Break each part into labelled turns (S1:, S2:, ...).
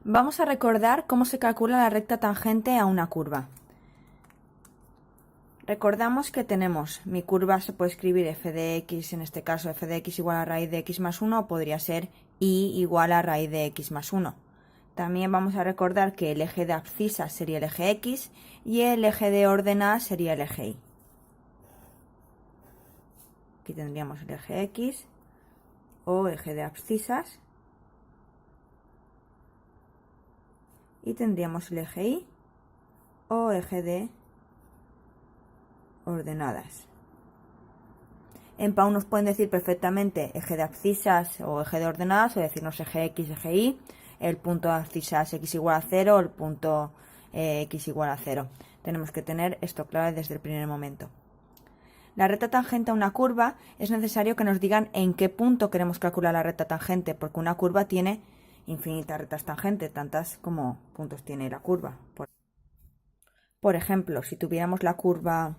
S1: Vamos a recordar cómo se calcula la recta tangente a una curva. Recordamos que tenemos, mi curva se puede escribir f de x, en este caso f de x igual a raíz de x más 1, o podría ser y igual a raíz de x más 1. También vamos a recordar que el eje de abscisas sería el eje x y el eje de ordenadas sería el eje y. Aquí tendríamos el eje x o eje de abscisas y tendríamos el eje y o eje de ordenadas. En PAU nos pueden decir perfectamente eje de abscisas o eje de ordenadas, o decirnos eje x, eje y, el punto de abscisas x igual a 0 o el punto x igual a 0. Tenemos que tener esto claro desde el primer momento. La recta tangente a una curva es necesario que nos digan en qué punto queremos calcular la recta tangente, porque una curva tiene infinitas rectas tangentes, tantas como puntos tiene la curva. Por ejemplo, si tuviéramos la curva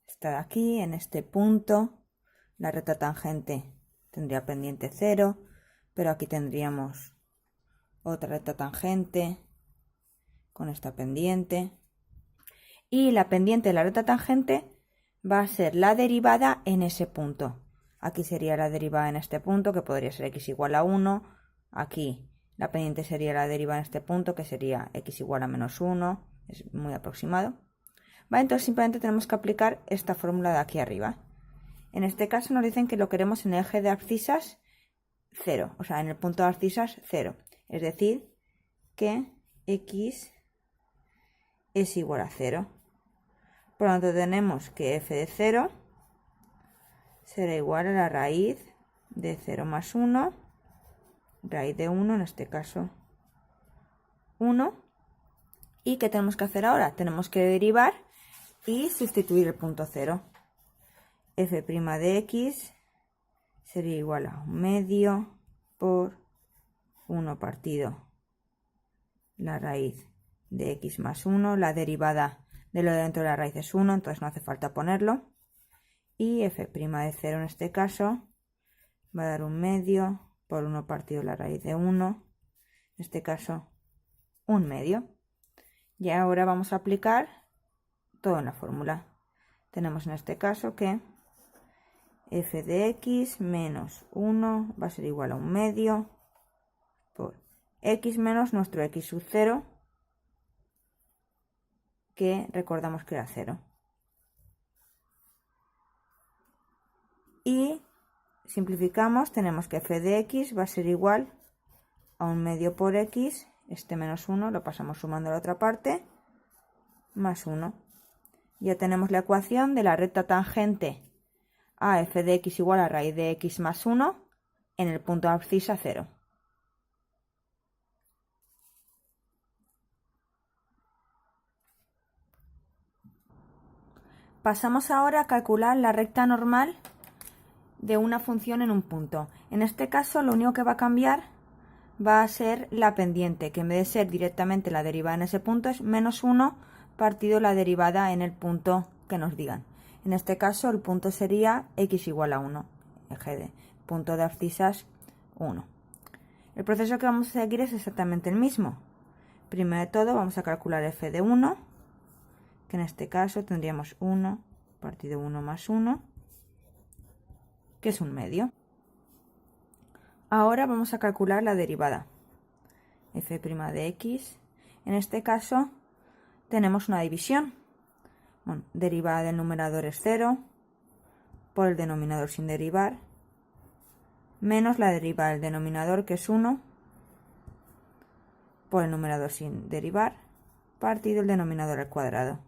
S1: esta de aquí, en este punto, la recta tangente tendría pendiente 0, pero aquí tendríamos otra recta tangente con esta pendiente. Y la pendiente de la recta tangente va a ser la derivada en ese punto. Aquí sería la derivada en este punto, que podría ser x igual a 1. Aquí la pendiente sería la derivada en este punto, que sería x igual a menos 1. Es muy aproximado. ¿Vale? Entonces simplemente tenemos que aplicar esta fórmula de aquí arriba. En este caso nos dicen que lo queremos en el eje de abscisas 0, o sea, en el punto de abscisas 0. Es decir, que x es igual a 0. Por lo tanto, tenemos que f de 0 será igual a la raíz de 0 más 1, raíz de 1, en este caso 1. ¿Y qué tenemos que hacer ahora? Tenemos que derivar y sustituir el punto 0. F' de x sería igual a 1 medio por 1 partido la raíz de x más 1. La derivada de lo de dentro de la raíz es 1, entonces no hace falta ponerlo. Y f' de 0 en este caso va a dar 1 medio por 1 partido la raíz de 1. En este caso 1 medio. Y ahora vamos a aplicar todo en la fórmula. Tenemos en este caso que f de x menos 1 va a ser igual a 1 medio por x menos nuestro x sub 0, que recordamos que era 0. Y simplificamos, tenemos que f de x va a ser igual a 1 medio por x, este menos 1 lo pasamos sumando a la otra parte, más 1. Ya tenemos la ecuación de la recta tangente a f de x igual a raíz de x más 1 en el punto de abscisa 0. Pasamos ahora a calcular la recta normal de una función en un punto. En este caso lo único que va a cambiar va a ser la pendiente, que en vez de ser directamente la derivada en ese punto es menos 1 partido la derivada en el punto que nos digan. En este caso el punto sería x igual a 1, eje de punto de abscisas 1. El proceso que vamos a seguir es exactamente el mismo. Primero de todo vamos a calcular f de 1, que en este caso tendríamos 1 partido 1 más 1, que es 1 medio. Ahora vamos a calcular la derivada. F' de x. En este caso tenemos una división. Bueno, derivada del numerador es 0 por el denominador sin derivar, menos la derivada del denominador, que es 1, por el numerador sin derivar, partido el denominador al cuadrado.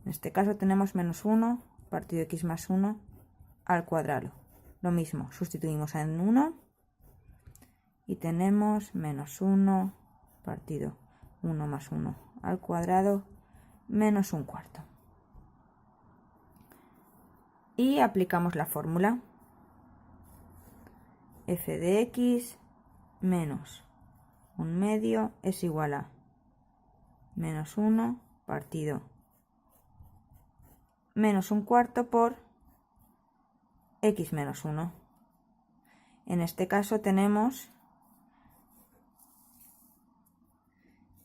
S1: En este caso tenemos menos 1 partido x más 1 al cuadrado. Lo mismo, sustituimos en 1 y tenemos menos 1 partido 1 más 1 al cuadrado menos 1/4. Y aplicamos la fórmula. F de x menos 1 medio es igual a menos 1 partido menos 1/4 por x menos 1. En este caso tenemos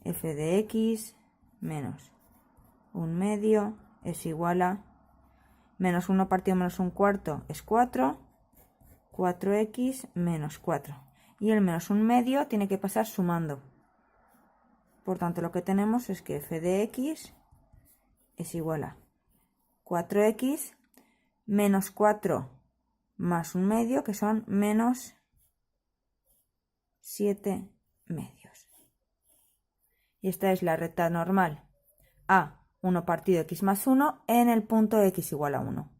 S1: f de x menos 1/2 es igual a menos 1 partido menos 1/4 es 4, 4x menos 4. Y el menos 1/2 tiene que pasar sumando. Por tanto, lo que tenemos es que f de x es igual a 4x menos 4 más 1/2, que son menos 7/2. Y esta es la recta normal a 1 partido x más 1 en el punto x igual a 1.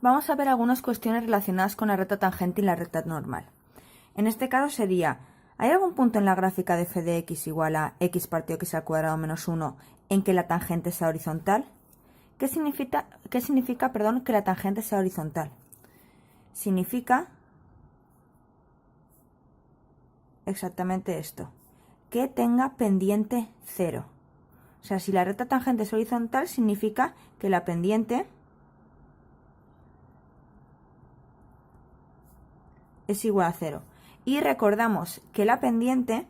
S1: Vamos a ver algunas cuestiones relacionadas con la recta tangente y la recta normal. En este caso sería, ¿hay algún punto en la gráfica de f de x igual a x partido x al cuadrado menos 1 en que la tangente sea horizontal? ¿Qué significa que la tangente sea horizontal? Significa exactamente esto, que tenga pendiente 0. O sea, si la recta tangente es horizontal, significa que la pendiente es igual a 0. Y recordamos que la pendiente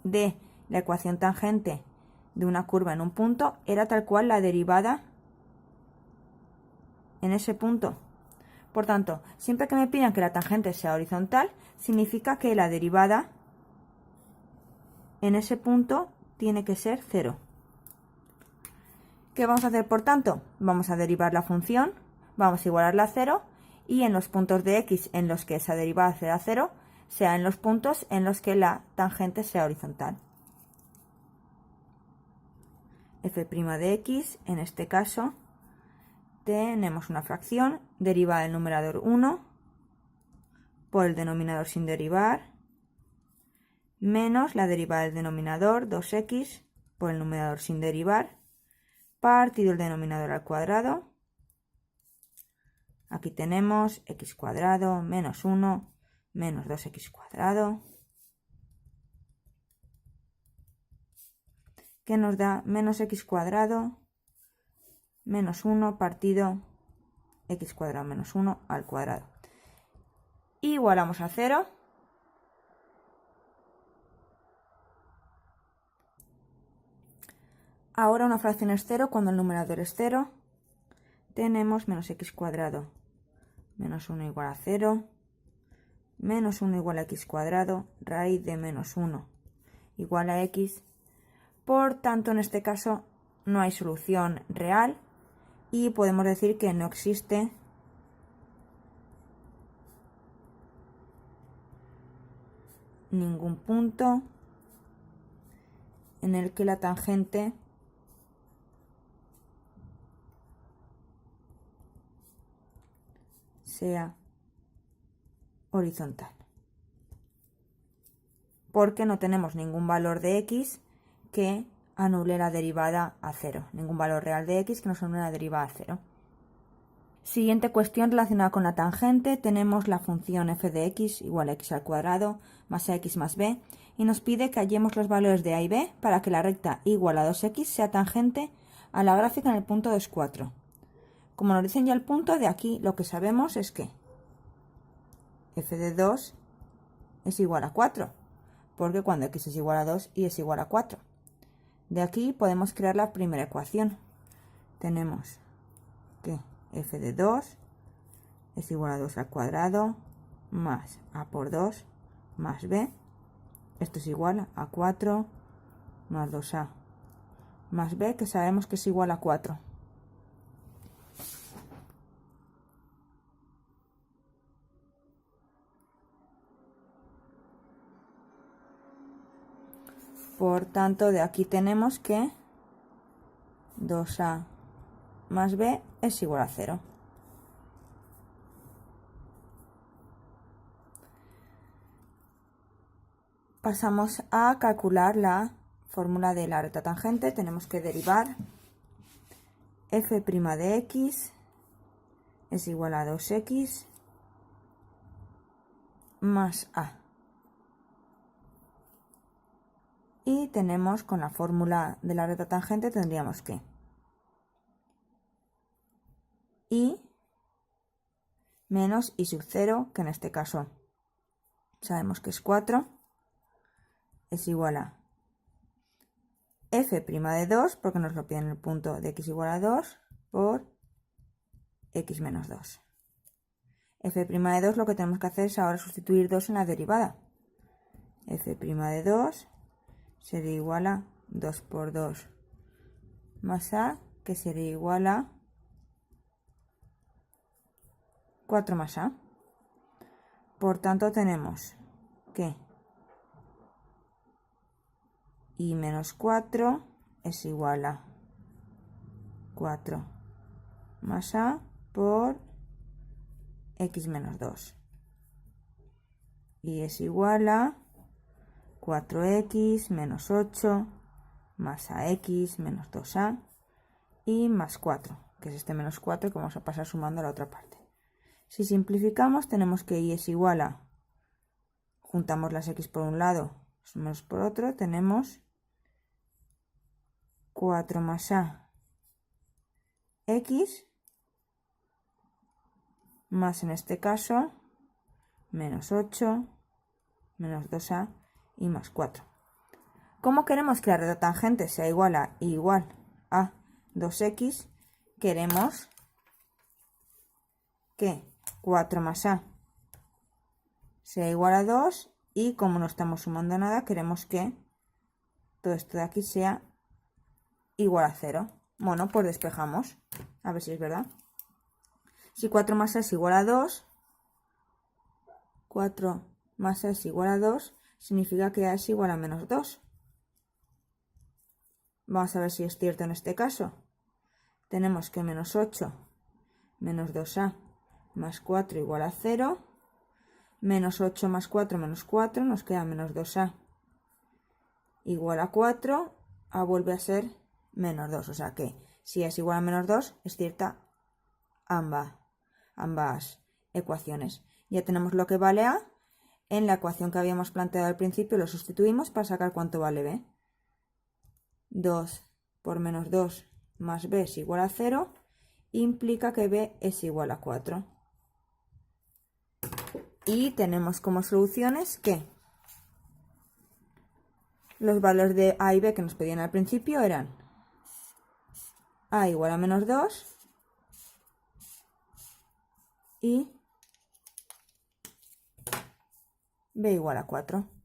S1: de la ecuación tangente de una curva en un punto era tal cual la derivada en ese punto. Por tanto, siempre que me pidan que la tangente sea horizontal, significa que la derivada en ese punto tiene que ser 0. ¿Qué vamos a hacer por tanto? Vamos a derivar la función, vamos a igualarla a 0 y en los puntos de x en los que esa derivada será 0, sea en los puntos en los que la tangente sea horizontal. F' de x, en este caso, tenemos una fracción derivada del numerador 1 por el denominador sin derivar, menos la derivada del denominador 2x por el numerador sin derivar, partido el denominador al cuadrado. Aquí tenemos x cuadrado menos 1 menos 2x cuadrado, que nos da menos x cuadrado menos 1 partido x cuadrado menos 1 al cuadrado. Igualamos a 0. Ahora una fracción es 0 cuando el numerador es 0. Tenemos menos x cuadrado menos 1 igual a 0, menos 1 igual a x cuadrado, raíz de menos 1 igual a x. Por tanto, en este caso no hay solución real y podemos decir que no existe ningún punto en el que la tangente sea horizontal, porque no tenemos ningún valor de x que anule la derivada a 0, ningún valor real de x que nos anule la derivada a 0. Siguiente cuestión relacionada con la tangente, tenemos la función f de x igual a x al cuadrado más ax más b y nos pide que hallemos los valores de a y b para que la recta igual a 2x sea tangente a la gráfica en el punto 2, 4. Como nos dicen ya el punto, de aquí lo que sabemos es que f de 2 es igual a 4, porque cuando x es igual a 2 y es igual a 4. De aquí podemos crear la primera ecuación. Tenemos que f de 2 es igual a 2 al cuadrado más a por 2 más b. Esto es igual a 4 más 2a más b, que sabemos que es igual a 4. Por tanto, de aquí tenemos que 2a más b es igual a 0. Pasamos a calcular la fórmula de la recta tangente. Tenemos que derivar f' de x es igual a 2x más a. Y tenemos, con la fórmula de la recta tangente, tendríamos que y menos y sub 0, que en este caso sabemos que es 4, es igual a f' de 2, porque nos lo piden en el punto de x igual a 2, por x menos 2. f' de 2 lo que tenemos que hacer es ahora sustituir 2 en la derivada. f' de 2 sería igual a 2 por 2 más a, que sería igual a 4 más a. Por tanto tenemos que y menos 4 es igual a 4 más a por x menos 2. Y es igual a 4x menos 8 más ax menos 2a y más 4, que es este menos 4 que vamos a pasar sumando a la otra parte. Si simplificamos tenemos que y es igual a, juntamos las x por un lado, sumamos por otro, tenemos 4 más a x más, en este caso, menos 8 menos 2a y más 4. Como queremos que la recta tangente sea igual a 2x, queremos que 4 más a sea igual a 2 y como no estamos sumando nada, queremos que todo esto de aquí sea igual a 0. Bueno, pues despejamos, a ver si es verdad. Si 4 más a es igual a 2, 4 más a es igual a 2, significa que a es igual a menos 2. Vamos a ver si es cierto en este caso. Tenemos que menos 8 menos 2a más 4 igual a 0. Menos 8 más 4 menos 4, nos queda menos 2a igual a 4. A vuelve a ser menos 2, o sea que si es igual a menos 2, es cierta ambas ecuaciones. Ya tenemos lo que vale a. En la ecuación que habíamos planteado al principio lo sustituimos para sacar cuánto vale b. 2 por menos 2 más b es igual a 0, implica que b es igual a 4. Y tenemos como soluciones que los valores de a y b que nos pedían al principio eran a igual a menos 2 y b igual a 4.